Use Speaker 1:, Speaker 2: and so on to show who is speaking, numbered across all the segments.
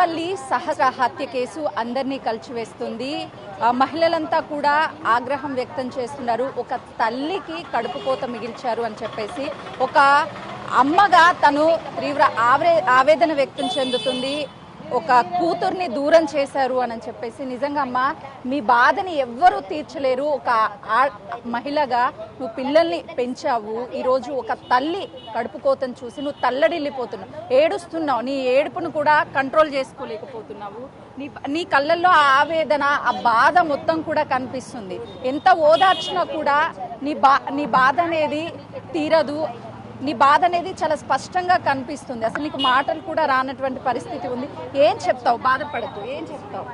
Speaker 1: కూకట్పల్లి సహస్ర హత్య కేసు అందరినీ కలిచివేస్తుంది. మహిళలంతా కూడా ఆగ్రహం వ్యక్తం చేస్తున్నారు. ఒక తల్లికి కడుపు కోత మిగిల్చారు అని చెప్పేసి ఒక అమ్మగా తను తీవ్ర ఆవేదన వ్యక్తం చెందుతుంది. ఒక కూతుర్ని దూరం చేశారు అని చెప్పేసి నిజంగా అమ్మ మీ బాధని ఎవ్వరూ తీర్చలేరు. ఒక మహిళగా నువ్వు పిల్లల్ని పెంచావు, ఈరోజు ఒక తల్లి కడుపు కోతను చూసి నువ్వు తల్లడిల్లిపోతున్నావు, ఏడుస్తున్నావు. నీ ఏడుపును కూడా కంట్రోల్ చేసుకోలేకపోతున్నావు. నీ కళ్ళల్లో ఆ ఆవేదన, ఆ బాధ మొత్తం కూడా కనిపిస్తుంది. ఎంత ఓదార్చినా కూడా నీ బాధ అనేది తీరదు. నీ బాధ అనేది చాలా స్పష్టంగా కనిపిస్తుంది. అసలు నీకు మాటలు కూడా రానటువంటి పరిస్థితి ఉంది. ఏం చెప్తావు? బాధపడుతూ ఏం చెప్తావు?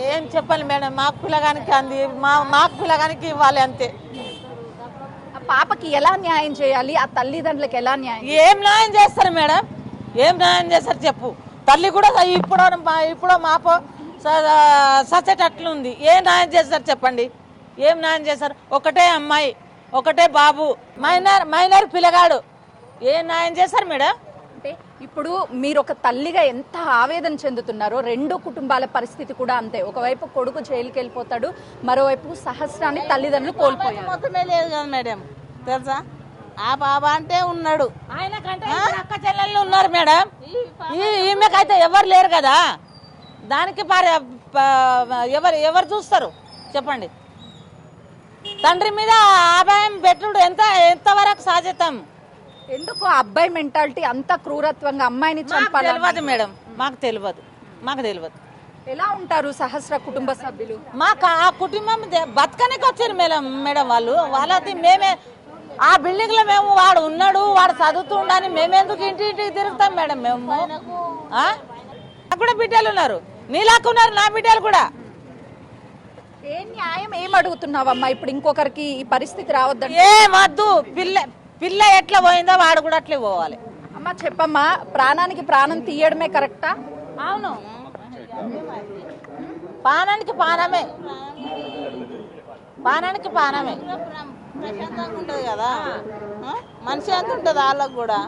Speaker 2: ఏం చెప్పాలి మేడం, మాకు పిల్లగానికి అంది, మాకు పిల్లగానికి ఇవ్వాలి అంతే.
Speaker 1: ఆ పాపకి ఎలా న్యాయం చేయాలి? ఆ తల్లిదండ్రులకు ఎలా న్యాయం?
Speaker 2: ఏం న్యాయం చేస్తారు మేడం? ఏం న్యాయం చేస్తారు చెప్పు? తల్లి కూడా ఇప్పుడు మాపో సచ్చేటట్లు ఉంది. ఏం న్యాయం చేస్తారు చెప్పండి? ఏం న్యాయం చేస్తారు? ఒకటే అమ్మాయి, ఒకటే బాబు, మైనర్ పిల్లగాడు. ఏం న్యాయం చేస్తారు మేడం?
Speaker 1: అంటే ఇప్పుడు మీరు ఒక తల్లిగా ఎంత ఆవేదన చెందుతున్నారో, రెండు కుటుంబాల పరిస్థితి కూడా అంతే. ఒకవైపు కొడుకు జైలుకి వెళ్ళిపోతాడు, మరోవైపు సహస్రాన్ని తల్లిదండ్రులు కోల్పోయారు.
Speaker 2: మొత్తమే లేదు కదా మేడం, తెలుసా? ఆ బాబా అంటే ఉన్నాడు, ఆయన కంటే అక్క చెల్లెళ్ళు ఉన్నారు మేడం. ఈమెకైతే ఎవరు లేరు కదా. దానికి ఎవరు చూస్తారు చెప్పండి? తండ్రి మీద ఆదాయం పెట్టుడు ఎంతవరకు సాధ్యతం?
Speaker 1: ఎందుకు అబ్బాయి మెంటాలిటీ అంత క్రూరత్వంగా అమ్మాయిని చంపాలి?
Speaker 2: తెలియదు మేడం, మాకు తెలియదు.
Speaker 1: ఎలా ఉంటారు సహస్ర కుటుంబ సభ్యులు?
Speaker 2: మాకు ఆ కుటుంబం బతకనికి వచ్చారు మేడం వాళ్ళది. మేమే ఆ బిల్డింగ్ లో మేము వాడు ఉన్నాడు, వాడు చదువుతుండని మేమెందుకు ఇంటికి తిరుగుతాం మేడం? మేము నాకు కూడా బిడ్డలు ఉన్నారు, నీలాకు ఉన్నారు నా బిడ్డలు కూడా.
Speaker 1: ఏ న్యాయం ఏం అడుగుతున్నావమ్మా? ఇప్పుడు ఇంకొకరికి ఈ పరిస్థితి రావద్దండి.
Speaker 2: ఏమద్దు, పిల్ల ఎట్లా పోయిందో వాడు కూడా అట్లే పోవాలి.
Speaker 1: అమ్మా చెప్పమ్మా, ప్రాణానికి ప్రాణం తీయడమే కరెక్టా?
Speaker 2: అవును, పానానికి పానమే ప్రశాంతంగా ఉంటుంది కదా. మనిషి ఎంత ఉంటుంది వాళ్ళకు కూడా.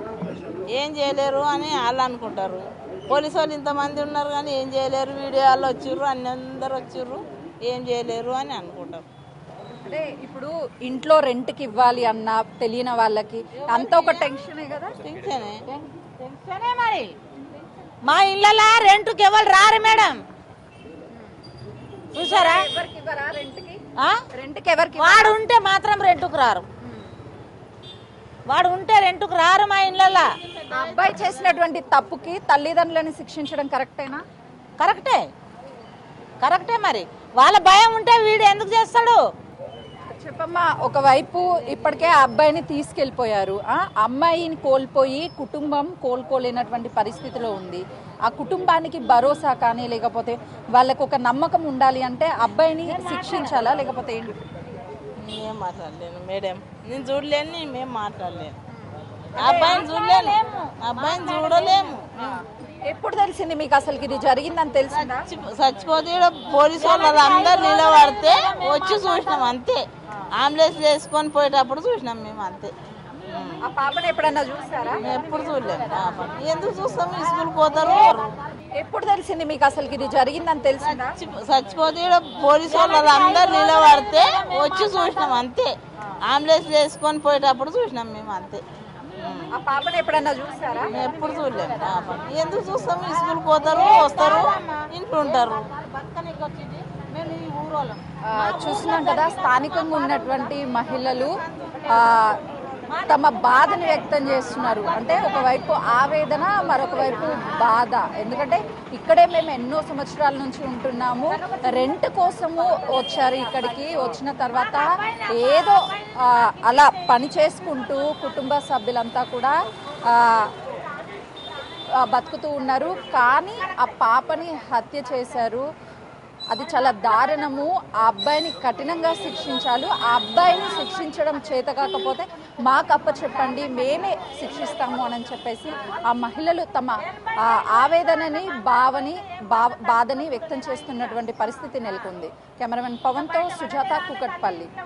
Speaker 2: ఏం చేయలేరు అని వాళ్ళు అనుకుంటారు. పోలీసు వాళ్ళు ఇంతమంది ఉన్నారు కానీ ఏం చేయలేరు. వీడియోలు వచ్చిర్రు, అందరు వచ్చిర్రు, ఏం చేయలేరు అని అనుకుంటారు.
Speaker 1: అదే ఇప్పుడు ఇంట్లో రెంట్కి ఇవ్వాలి అన్న తెలియని వాళ్ళకి అంతా ఒక టెన్షనే కదా.
Speaker 2: టెన్షనే మరి. మా ఇళ్ళలా రెంట్కి ఎవరు రారు మేడం, చూసారా?
Speaker 1: రెంట్కి ఎవరికి?
Speaker 2: వాడు ఉంటే మాత్రం రెంట్కు రారు, మా ఇళ్ళలా.
Speaker 1: అబ్బాయి చేసినటువంటి తప్పుకి తల్లిదండ్రులను శిక్షించడం కరెక్టేనా?
Speaker 2: కరెక్టే మరి. వాళ్ళ భయం ఉంటే వీడు ఎందుకు చేస్తాడు
Speaker 1: చెప్పమ్మా. ఒకవైపు ఇప్పటికే ఆ అబ్బాయిని తీసుకెళ్లిపోయారు, అమ్మాయిని కోల్పోయి కుటుంబం కోలుకోలేనటువంటి పరిస్థితిలో ఉంది. ఆ కుటుంబానికి భరోసా కానీ లేకపోతే వాళ్ళకు ఒక నమ్మకం ఉండాలి అంటే అబ్బాయిని శిక్షించాలా లేకపోతే ఏంటి?
Speaker 2: నేను మాట్లాడలేను మేడం, నేను చూడలేను, మేము మాట్లాడలేను. అబ్బాయిని చూడలేము.
Speaker 1: ఎప్పుడు తెలిసింది మీకు అసలు ఇది జరిగిందని తెలిసిందా?
Speaker 2: చచ్చిపోతే పోలీసు వాళ్ళు అందరు నిలబడితే వచ్చి చూసినాం అంతే. అంబులెన్స్ వేసుకొని పోయేటప్పుడు చూసినాం మేము అంతే.
Speaker 1: ఆ పాపని ఎప్పుడన్నా చూసారా?
Speaker 2: ఎప్పుడు చూడలేము. ఎందుకు చూస్తాం? స్కూల్ పోతారు.
Speaker 1: ఎప్పుడు తెలిసింది మీకు అసలు ఇది జరిగిందని తెలిసిందా?
Speaker 2: చచ్చిపోతే పోలీసు వాళ్ళు అందరు నిలబడితే వచ్చి చూసినాం అంతే. అంబులెన్స్ వేసుకొని పోయేటప్పుడు చూసినాం మేము అంతే.
Speaker 1: ఆ పాపని ఎప్పుడన్నా చూసారా?
Speaker 2: ఎప్పుడు చూడలేము. ఎందుకు చూస్తాం? స్కూల్ పోతారు, వస్తారు, ఇంట్లో ఉంటారు.
Speaker 1: చూస్తున్నాం కదా, స్థానికంగా ఉన్నటువంటి మహిళలు తమ బాధను వ్యక్తం చేస్తున్నారు. అంటే ఒకవైపు ఆవేదన, మరొక వైపు బాధ. ఎందుకంటే ఇక్కడే మేము ఎన్నో సంవత్సరాల నుంచి ఉంటున్నాము, రెంట్ కోసము వచ్చారు. ఇక్కడికి వచ్చిన తర్వాత ఏదో అలా పని చేసుకుంటూ కుటుంబ సభ్యులంతా కూడా బతుకుతూ ఉన్నారు. కానీ ఆ పాపని హత్య చేశారు. అది చాలా దారుణము. ఆ అబ్బాయిని కఠినంగా శిక్షించాలి. ఆ అబ్బాయిని శిక్షించడం చేత కాకపోతే మాకు అప్పచెప్పండి, మేమే శిక్షిస్తాము అని చెప్పేసి ఆ మహిళలు తమ ఆవేదనని బాధని వ్యక్తం చేస్తున్నటువంటి పరిస్థితి నెలకొంది. కెమెరామెన్ పవన్తో సుజాత, కూకట్పల్లి.